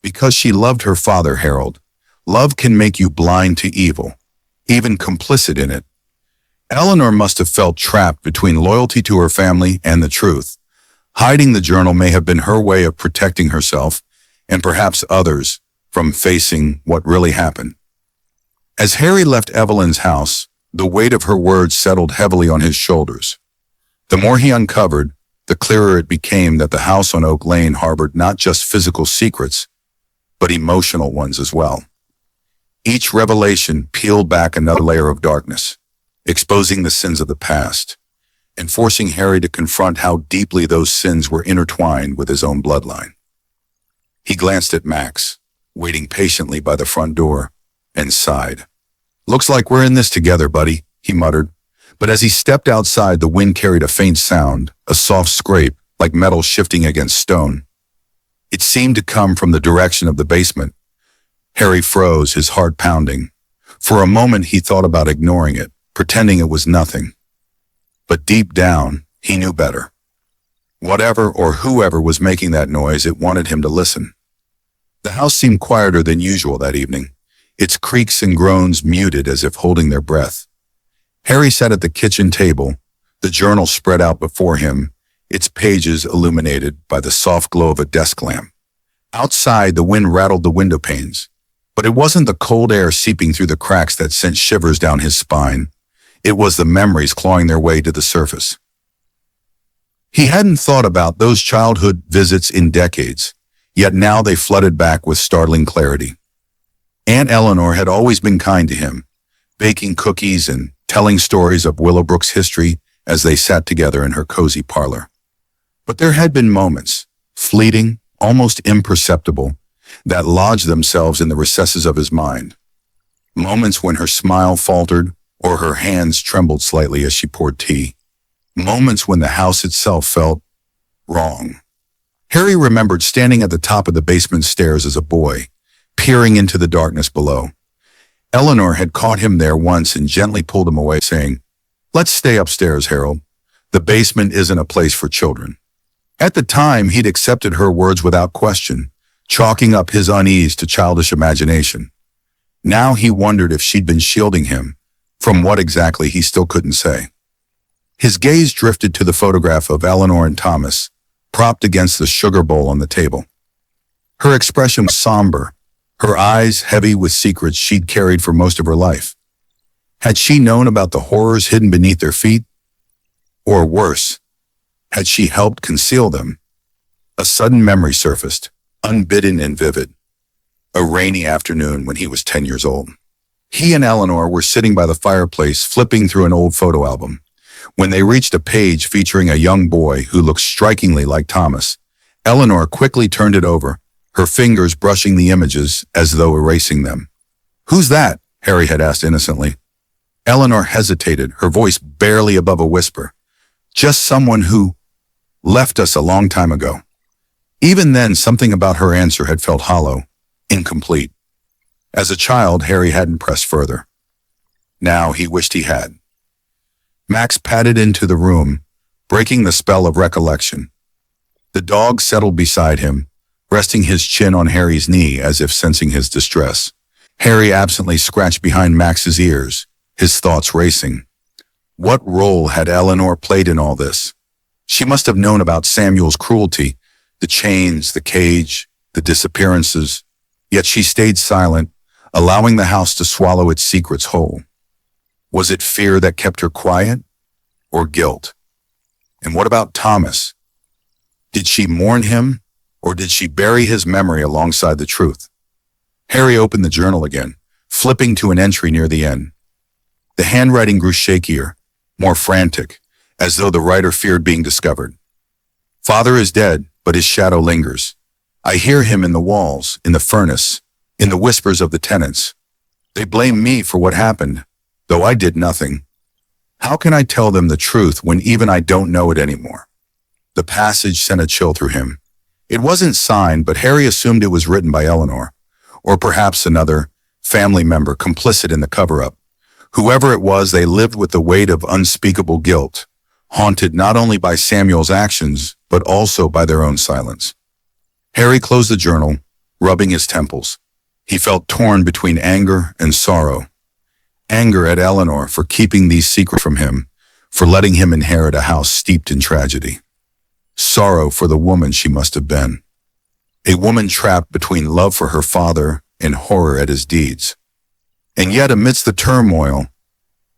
Because she loved her father, Harold. Love can make you blind to evil, even complicit in it. Eleanor must have felt trapped between loyalty to her family and the truth. Hiding the journal may have been her way of protecting herself, and perhaps others, from facing what really happened. As Harry left Evelyn's house, the weight of her words settled heavily on his shoulders. The more he uncovered, the clearer it became that the house on Oak Lane harbored not just physical secrets, but emotional ones as well. Each revelation peeled back another layer of darkness, exposing the sins of the past, and forcing Harry to confront how deeply those sins were intertwined with his own bloodline. He glanced at Max, waiting patiently by the front door, and sighed. Looks like we're in this together, buddy, he muttered. But as he stepped outside, the wind carried a faint sound, a soft scrape, like metal shifting against stone. It seemed to come from the direction of the basement. Harry froze, his heart pounding. For a moment, he thought about ignoring it, pretending it was nothing. But deep down, he knew better. Whatever or whoever was making that noise, it wanted him to listen. The house seemed quieter than usual that evening, its creaks and groans muted as if holding their breath. Harry sat at the kitchen table, the journal spread out before him, its pages illuminated by the soft glow of a desk lamp. Outside, the wind rattled the window panes, but it wasn't the cold air seeping through the cracks that sent shivers down his spine. It was the memories clawing their way to the surface. He hadn't thought about those childhood visits in decades, yet now they flooded back with startling clarity. Aunt Eleanor had always been kind to him, baking cookies and telling stories of Willowbrook's history as they sat together in her cozy parlor. But there had been moments, fleeting, almost imperceptible, that lodged themselves in the recesses of his mind. Moments when her smile faltered or her hands trembled slightly as she poured tea. Moments when the house itself felt wrong. Harry remembered standing at the top of the basement stairs as a boy, peering into the darkness below. Eleanor had caught him there once and gently pulled him away, saying, "Let's stay upstairs, Harold. The basement isn't a place for children." At the time, he'd accepted her words without question, chalking up his unease to childish imagination. Now he wondered if she'd been shielding him, from what exactly he still couldn't say. His gaze drifted to the photograph of Eleanor and Thomas, propped against the sugar bowl on the table. Her expression was somber, her eyes heavy with secrets she'd carried for most of her life. Had she known about the horrors hidden beneath their feet? Or worse, had she helped conceal them? A sudden memory surfaced, unbidden and vivid. A rainy afternoon when he was 10 years old. He and Eleanor were sitting by the fireplace flipping through an old photo album. When they reached a page featuring a young boy who looked strikingly like Thomas, Eleanor quickly turned it over, her fingers brushing the images as though erasing them. "Who's that?" Harry had asked innocently. Eleanor hesitated, her voice barely above a whisper. "Just someone who left us a long time ago." Even then, something about her answer had felt hollow, incomplete. As a child, Harry hadn't pressed further. Now he wished he had. Max padded into the room, breaking the spell of recollection. The dog settled beside him, resting his chin on Harry's knee as if sensing his distress. Harry absently scratched behind Max's ears, his thoughts racing. What role had Eleanor played in all this? She must have known about Samuel's cruelty, the chains, the cage, the disappearances, yet she stayed silent, allowing the house to swallow its secrets whole. Was it fear that kept her quiet, or guilt? And what about Thomas? Did she mourn him, or did she bury his memory alongside the truth? Harry opened the journal again, flipping to an entry near the end. The handwriting grew shakier, more frantic, as though the writer feared being discovered. "Father is dead, but his shadow lingers. I hear him in the walls, in the furnace, in the whispers of the tenants. They blame me for what happened, though I did nothing. How can I tell them the truth when even I don't know it anymore?" The passage sent a chill through him. It wasn't signed, but Harry assumed it was written by Eleanor, or perhaps another family member complicit in the cover-up. Whoever it was, they lived with the weight of unspeakable guilt, haunted not only by Samuel's actions, but also by their own silence. Harry closed the journal, rubbing his temples. He felt torn between anger and sorrow. Anger at Eleanor for keeping these secrets from him, for letting him inherit a house steeped in tragedy. Sorrow for the woman she must have been. A woman trapped between love for her father and horror at his deeds. And yet, amidst the turmoil,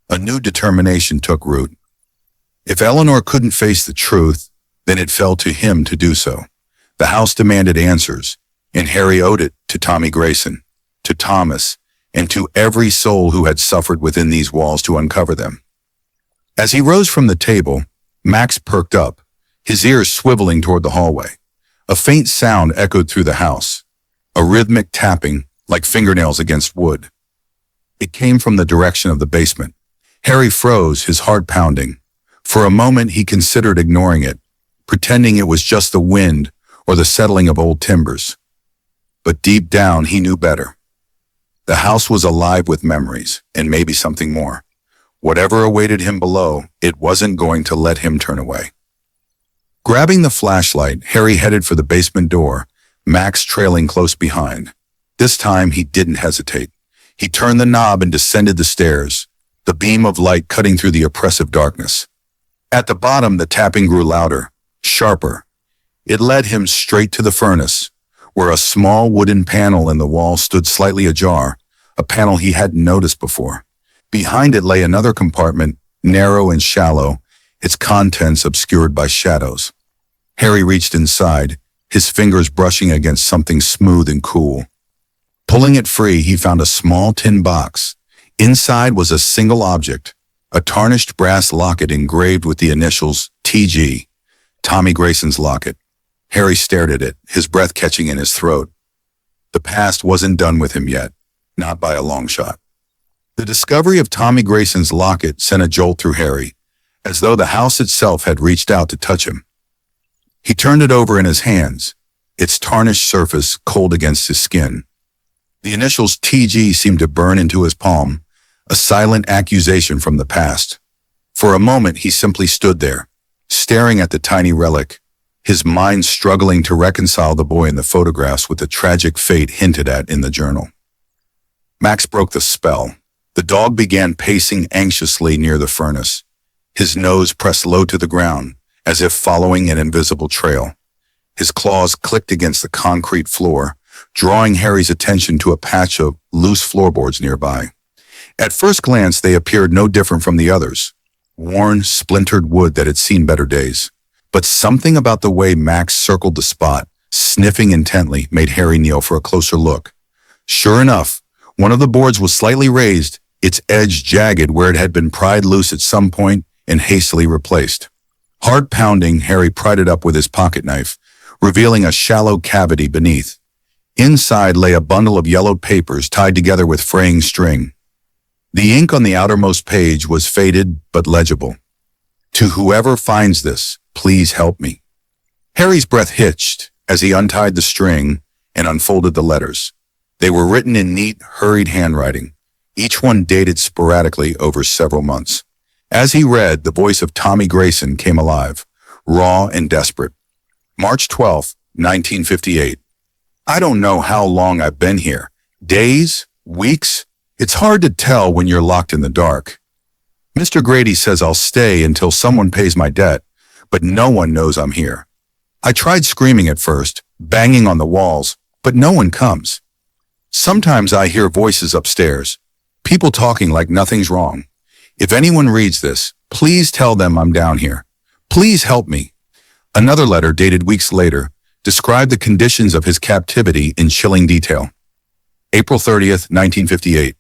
a new determination took root. If Eleanor couldn't face the truth, then it fell to him to do so. The house demanded answers, and Harry owed it to Tommy Grayson, to Thomas, and to every soul who had suffered within these walls to uncover them. As he rose from the table, Max perked up, his ears swiveling toward the hallway. A faint sound echoed through the house, a rhythmic tapping like fingernails against wood. It came from the direction of the basement. Harry froze, his heart pounding. For a moment he considered ignoring it, pretending it was just the wind or the settling of old timbers. But deep down he knew better. The house was alive with memories, and maybe something more. Whatever awaited him below, it wasn't going to let him turn away. Grabbing the flashlight, Harry headed for the basement door, Max trailing close behind. This time he didn't hesitate. He turned the knob and descended the stairs, the beam of light cutting through the oppressive darkness. At the bottom, the tapping grew louder, sharper. It led him straight to the furnace, where a small wooden panel in the wall stood slightly ajar, a panel he hadn't noticed before. Behind it lay another compartment, narrow and shallow, its contents obscured by shadows. Harry reached inside, his fingers brushing against something smooth and cool. Pulling it free, he found a small tin box. Inside was a single object, a tarnished brass locket engraved with the initials TG, Tommy Grayson's locket. Harry stared at it, his breath catching in his throat. The past wasn't done with him yet, not by a long shot. The discovery of Tommy Grayson's locket sent a jolt through Harry, as though the house itself had reached out to touch him. He turned it over in his hands, its tarnished surface cold against his skin. The initials TG seemed to burn into his palm, a silent accusation from the past. For a moment, he simply stood there, staring at the tiny relic, his mind struggling to reconcile the boy in the photographs with the tragic fate hinted at in the journal. Max broke the spell. The dog began pacing anxiously near the furnace, his nose pressed low to the ground, as if following an invisible trail. His claws clicked against the concrete floor, drawing Harry's attention to a patch of loose floorboards nearby. At first glance, they appeared no different from the others. Worn, splintered wood that had seen better days. But something about the way Max circled the spot, sniffing intently, made Harry kneel for a closer look. Sure enough, one of the boards was slightly raised, its edge jagged where it had been pried loose at some point and hastily replaced. Hard pounding, Harry pried it up with his pocket knife, revealing a shallow cavity beneath. Inside lay a bundle of yellowed papers tied together with fraying string. The ink on the outermost page was faded but legible. To whoever finds this, please help me. Harry's breath hitched as he untied the string and unfolded the letters. They were written in neat, hurried handwriting, each one dated sporadically over several months. As he read, the voice of Tommy Grayson came alive, raw and desperate. March 12, 1958. I don't know how long I've been here. Days? Weeks? It's hard to tell when you're locked in the dark. Mr. Grady says I'll stay until someone pays my debt, but no one knows I'm here. I tried screaming at first, banging on the walls, but no one comes. Sometimes I hear voices upstairs, people talking like nothing's wrong. If anyone reads this, please tell them I'm down here. Please help me. Another letter dated weeks later described the conditions of his captivity in chilling detail. April 30th, 1958.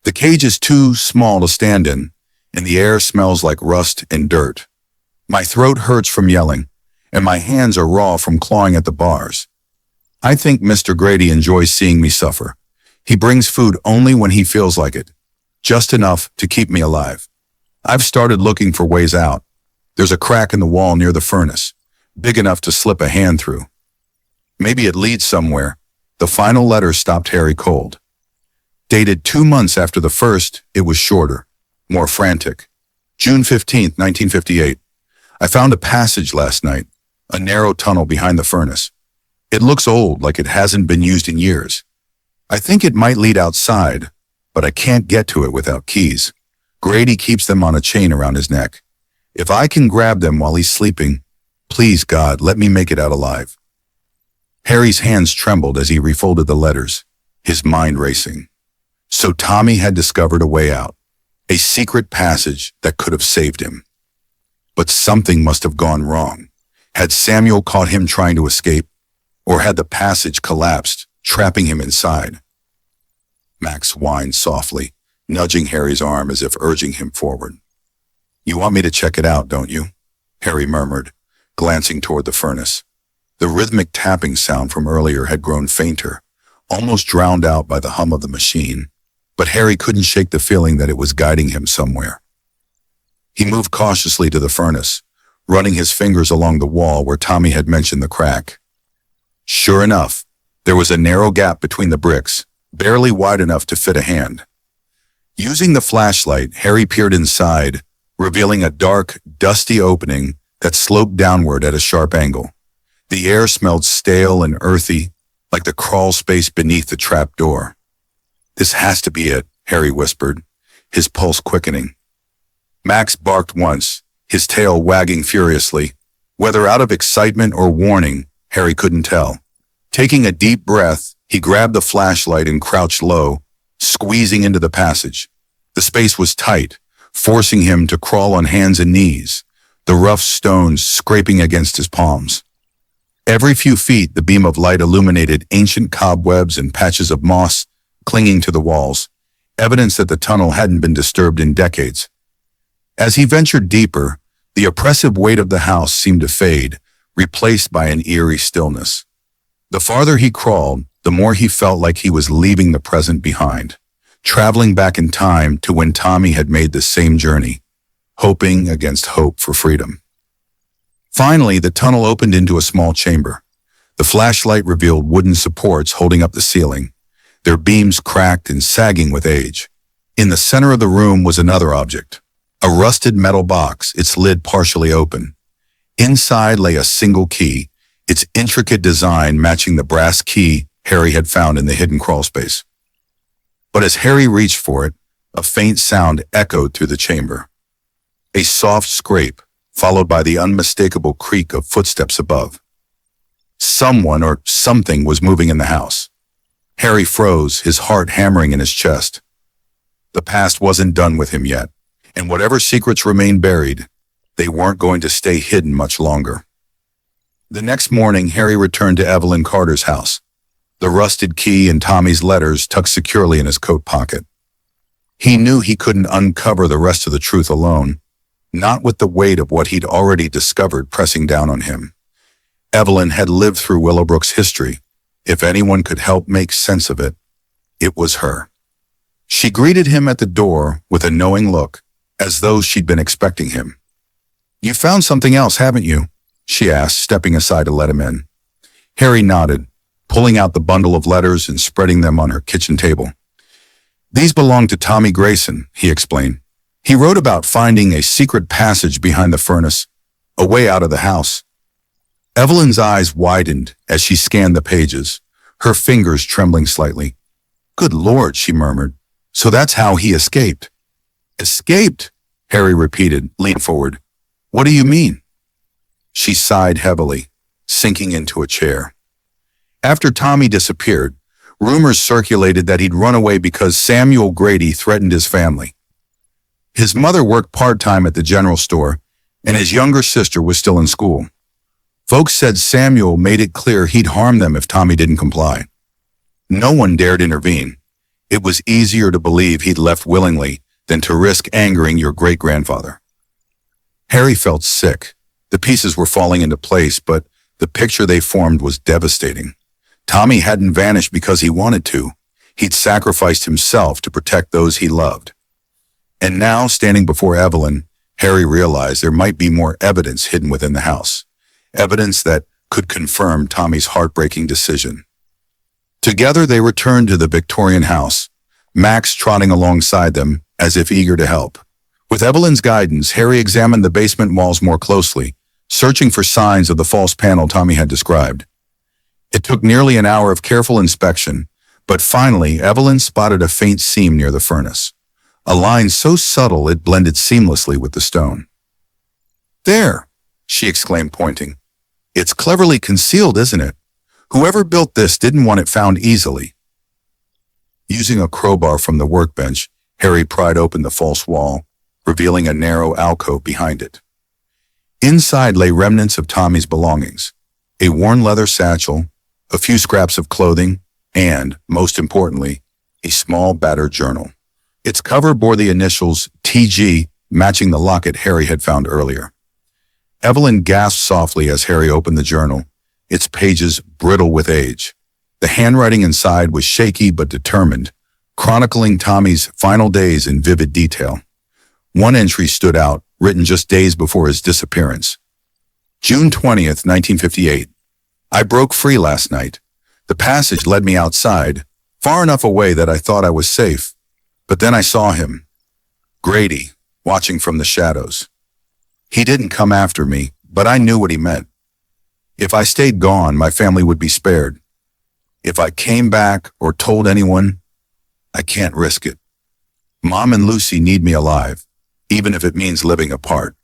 The cage is too small to stand in, and the air smells like rust and dirt. My throat hurts from yelling, and my hands are raw from clawing at the bars. I think Mr. Grady enjoys seeing me suffer. He brings food only when he feels like it, just enough to keep me alive. I've started looking for ways out. There's a crack in the wall near the furnace, big enough to slip a hand through. Maybe it leads somewhere. The final letter stopped Harry cold. Dated 2 months after the first, it was shorter, more frantic. June 15th, 1958. I found a passage last night, a narrow tunnel behind the furnace. It looks old, like it hasn't been used in years. I think it might lead outside, but I can't get to it without keys. Grady keeps them on a chain around his neck. If I can grab them while he's sleeping, please God, let me make it out alive. Harry's hands trembled as he refolded the letters, his mind racing. So Tommy had discovered a way out, a secret passage that could have saved him. But something must have gone wrong. Had Samuel caught him trying to escape, or had the passage collapsed, trapping him inside? Max whined softly, nudging Harry's arm as if urging him forward. You want me to check it out, don't you? Harry murmured, glancing toward the furnace. The rhythmic tapping sound from earlier had grown fainter, almost drowned out by the hum of the machine, but Harry couldn't shake the feeling that it was guiding him somewhere. He moved cautiously to the furnace, running his fingers along the wall where Tommy had mentioned the crack. Sure enough, there was a narrow gap between the bricks, barely wide enough to fit a hand. Using the flashlight, Harry peered inside, revealing a dark, dusty opening that sloped downward at a sharp angle. The air smelled stale and earthy, like the crawl space beneath the trap door. This has to be it, Harry whispered, his pulse quickening. Max barked once, his tail wagging furiously. Whether out of excitement or warning, Harry couldn't tell. Taking a deep breath, he grabbed the flashlight and crouched low, squeezing into the passage. The space was tight, forcing him to crawl on hands and knees, the rough stones scraping against his palms. Every few feet, the beam of light illuminated ancient cobwebs and patches of moss clinging to the walls, evidence that the tunnel hadn't been disturbed in decades. As he ventured deeper, the oppressive weight of the house seemed to fade, replaced by an eerie stillness. The farther he crawled, the more he felt like he was leaving the present behind, traveling back in time to when Tommy had made the same journey, hoping against hope for freedom. Finally, the tunnel opened into a small chamber. The flashlight revealed wooden supports holding up the ceiling, their beams cracked and sagging with age. In the center of the room was another object, a rusted metal box, its lid partially open. Inside lay a single key, its intricate design matching the brass key Harry had found in the hidden crawlspace. But as Harry reached for it, a faint sound echoed through the chamber. A soft scrape, followed by the unmistakable creak of footsteps above. Someone or something was moving in the house. Harry froze, his heart hammering in his chest. The past wasn't done with him yet, and whatever secrets remained buried, they weren't going to stay hidden much longer. The next morning, Harry returned to Evelyn Carter's house, the rusted key and Tommy's letters tucked securely in his coat pocket. He knew he couldn't uncover the rest of the truth alone, not with the weight of what he'd already discovered pressing down on him. Evelyn had lived through Willowbrook's history. If anyone could help make sense of it, it was her. She greeted him at the door with a knowing look, as though she'd been expecting him. "You found something else, haven't you?" she asked, stepping aside to let him in. Harry nodded, pulling out the bundle of letters and spreading them on her kitchen table. "These belong to Tommy Grayson," he explained. "He wrote about finding a secret passage behind the furnace, a way out of the house." Evelyn's eyes widened as she scanned the pages, her fingers trembling slightly. "Good Lord," she murmured. "So that's how he escaped." "Escaped?" Harry repeated, leaning forward. "What do you mean?" She sighed heavily, sinking into a chair. After Tommy disappeared, rumors circulated that he'd run away because Samuel Grady threatened his family. His mother worked part-time at the general store, and his younger sister was still in school. Folks said Samuel made it clear he'd harm them if Tommy didn't comply. No one dared intervene. It was easier to believe he'd left willingly than to risk angering your great-grandfather. Harry felt sick. The pieces were falling into place, but the picture they formed was devastating. Tommy hadn't vanished because he wanted to. He'd sacrificed himself to protect those he loved. And now, standing before Evelyn, Harry realized there might be more evidence hidden within the house. Evidence that could confirm Tommy's heartbreaking decision. Together they returned to the Victorian house, Max trotting alongside them as if eager to help. With Evelyn's guidance, Harry examined the basement walls more closely, searching for signs of the false panel Tommy had described. It took nearly an hour of careful inspection, but finally Evelyn spotted a faint seam near the furnace, a line so subtle it blended seamlessly with the stone. "There!" she exclaimed, pointing. "It's cleverly concealed, isn't it? Whoever built this didn't want it found easily." Using a crowbar from the workbench, Harry pried open the false wall, revealing a narrow alcove behind it. Inside lay remnants of Tommy's belongings, a worn leather satchel, a few scraps of clothing, and, most importantly, a small battered journal. Its cover bore the initials TG, matching the locket Harry had found earlier. Evelyn gasped softly as Harry opened the journal, its pages brittle with age. The handwriting inside was shaky but determined, chronicling Tommy's final days in vivid detail. One entry stood out, written just days before his disappearance. June 20th, 1958. "I broke free last night. The passage led me outside, far enough away that I thought I was safe. But then I saw him, Grady, watching from the shadows. He didn't come after me, but I knew what he meant. If I stayed gone, my family would be spared. If I came back or told anyone, I can't risk it. Mom and Lucy need me alive, even if it means living apart.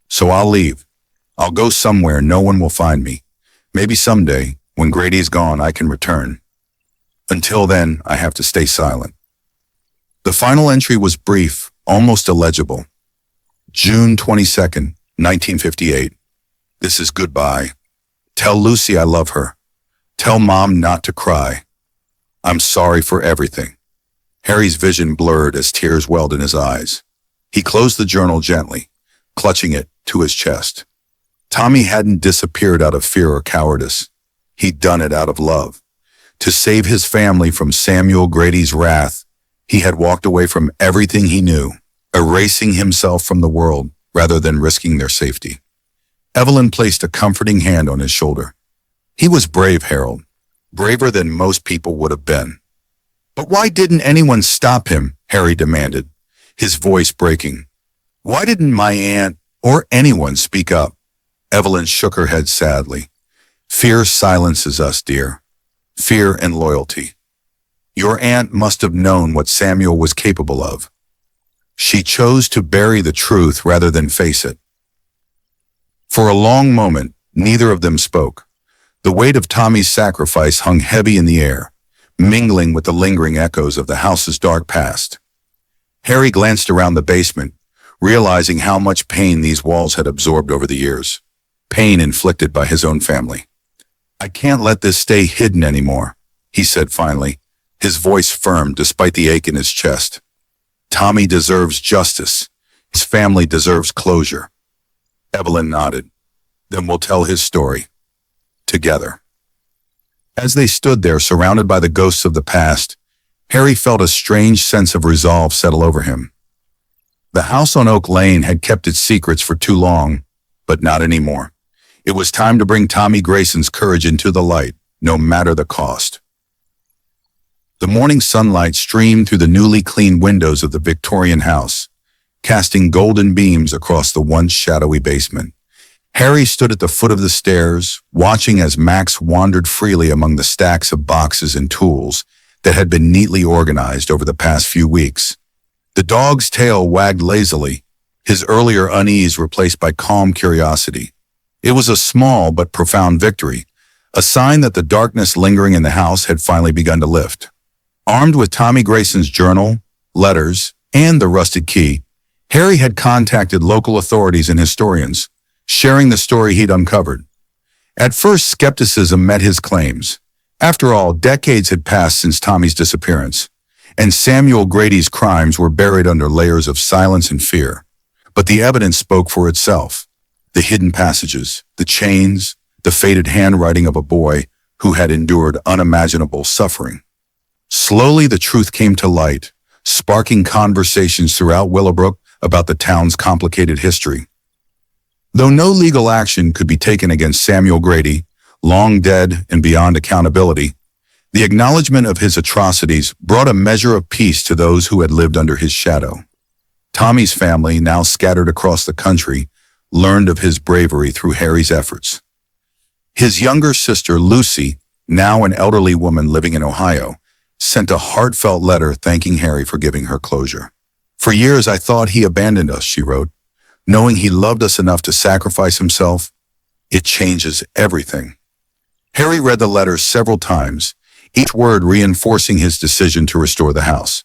So I'll leave. I'll go somewhere no one will find me. Maybe someday, when Grady's gone, I can return. Until then, I have to stay silent." The final entry was brief, almost illegible. June 22nd, 1958. "This is goodbye. Tell Lucy I love her. Tell Mom not to cry. I'm sorry for everything." Harry's vision blurred as tears welled in his eyes. He closed the journal gently, clutching it to his chest. Tommy hadn't disappeared out of fear or cowardice. He'd done it out of love. To save his family from Samuel Grady's wrath, he had walked away from everything he knew, erasing himself from the world rather than risking their safety. Evelyn placed a comforting hand on his shoulder. "He was brave, Harold. Braver than most people would have been." "But why didn't anyone stop him?" Harry demanded, his voice breaking. "Why didn't my aunt or anyone speak up?" Evelyn shook her head sadly. "Fear silences us, dear. Fear and loyalty. Your aunt must have known what Samuel was capable of. She chose to bury the truth rather than face it." For a long moment, neither of them spoke. The weight of Tommy's sacrifice hung heavy in the air, mingling with the lingering echoes of the house's dark past. Harry glanced around the basement, realizing how much pain these walls had absorbed over the years. Pain inflicted by his own family. "I can't let this stay hidden anymore," he said finally, his voice firm despite the ache in his chest. "Tommy deserves justice. His family deserves closure." Evelyn nodded. "Then we'll tell his story. Together." As they stood there surrounded by the ghosts of the past, Harry felt a strange sense of resolve settle over him. The house on Oak Lane had kept its secrets for too long, but not anymore. It was time to bring Tommy Grayson's courage into the light, no matter the cost. The morning sunlight streamed through the newly cleaned windows of the Victorian house, casting golden beams across the once shadowy basement. Harry stood at the foot of the stairs, watching as Max wandered freely among the stacks of boxes and tools that had been neatly organized over the past few weeks. The dog's tail wagged lazily, his earlier unease replaced by calm curiosity. It was a small but profound victory, a sign that the darkness lingering in the house had finally begun to lift. Armed with Tommy Grayson's journal, letters, and the rusted key, Harry had contacted local authorities and historians, sharing the story he'd uncovered. At first, skepticism met his claims. After all, decades had passed since Tommy's disappearance, and Samuel Grady's crimes were buried under layers of silence and fear. But the evidence spoke for itself. The hidden passages, the chains, the faded handwriting of a boy who had endured unimaginable suffering. Slowly, the truth came to light, sparking conversations throughout Willowbrook about the town's complicated history. Though no legal action could be taken against Samuel Grady, long dead and beyond accountability, the acknowledgement of his atrocities brought a measure of peace to those who had lived under his shadow. Tommy's family, now scattered across the country, learned of his bravery through Harry's efforts. His younger sister, Lucy, now an elderly woman living in Ohio, sent a heartfelt letter thanking Harry for giving her closure. "For years I thought he abandoned us," she wrote. "Knowing he loved us enough to sacrifice himself, it changes everything." Harry read the letter several times, each word reinforcing his decision to restore the house.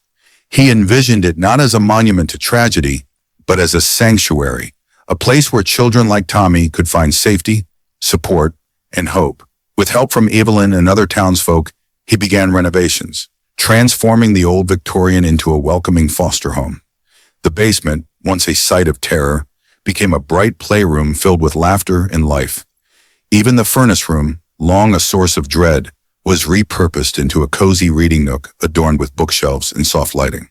He envisioned it not as a monument to tragedy, but as a sanctuary, a place where children like Tommy could find safety, support, and hope. With help from Evelyn and other townsfolk, he began renovations, transforming the old Victorian into a welcoming foster home. The basement, once a site of terror, became a bright playroom filled with laughter and life. Even the furnace room, long a source of dread, was repurposed into a cozy reading nook adorned with bookshelves and soft lighting.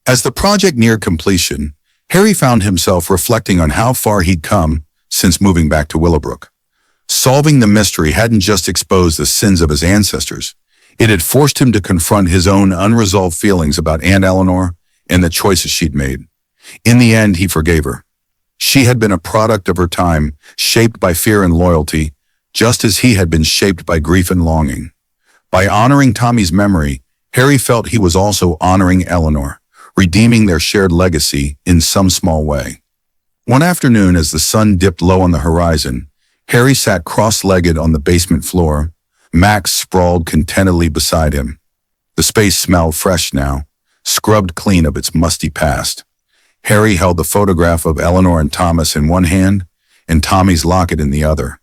As the project neared completion, Harry found himself reflecting on how far he'd come since moving back to Willowbrook. Solving the mystery hadn't just exposed the sins of his ancestors, it had forced him to confront his own unresolved feelings about Aunt Eleanor and the choices she'd made. In the end, he forgave her. She had been a product of her time, shaped by fear and loyalty, just as he had been shaped by grief and longing. By honoring Tommy's memory, Harry felt he was also honoring Eleanor, redeeming their shared legacy in some small way. One afternoon, as the sun dipped low on the horizon, Harry sat cross-legged on the basement floor. Max sprawled contentedly beside him. The space smelled fresh now, scrubbed clean of its musty past. Harry held the photograph of Eleanor and Thomas in one hand and Tommy's locket in the other,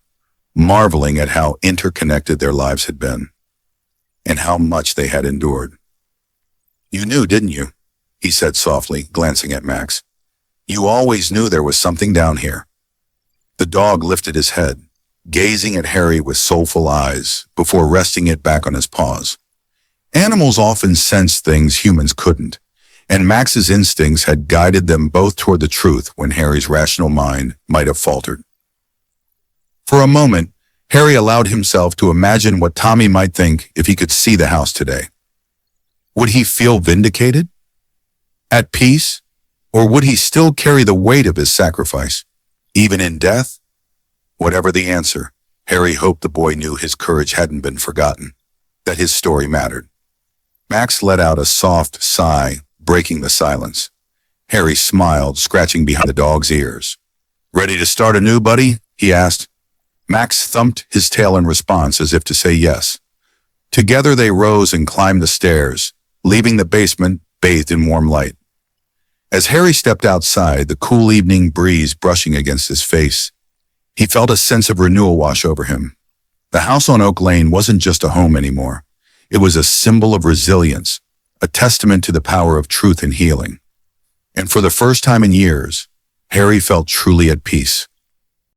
marveling at how interconnected their lives had been and how much they had endured. "You knew, didn't you?" he said softly, glancing at Max. "You always knew there was something down here." The dog lifted his head, gazing at Harry with soulful eyes before resting it back on his paws. Animals often sensed things humans couldn't, and Max's instincts had guided them both toward the truth when Harry's rational mind might have faltered. For a moment, Harry allowed himself to imagine what Tommy might think if he could see the house today. Would he feel vindicated? At peace? Or would he still carry the weight of his sacrifice, even in death? Whatever the answer, Harry hoped the boy knew his courage hadn't been forgotten, that his story mattered. Max let out a soft sigh, breaking the silence. Harry smiled, scratching behind the dog's ears. "Ready to start anew, buddy?" he asked. Max thumped his tail in response as if to say yes. Together they rose and climbed the stairs, leaving the basement bathed in warm light. As Harry stepped outside, the cool evening breeze brushing against his face, he felt a sense of renewal wash over him. The house on Oak Lane wasn't just a home anymore. It was a symbol of resilience, a testament to the power of truth and healing. And for the first time in years, Harry felt truly at peace.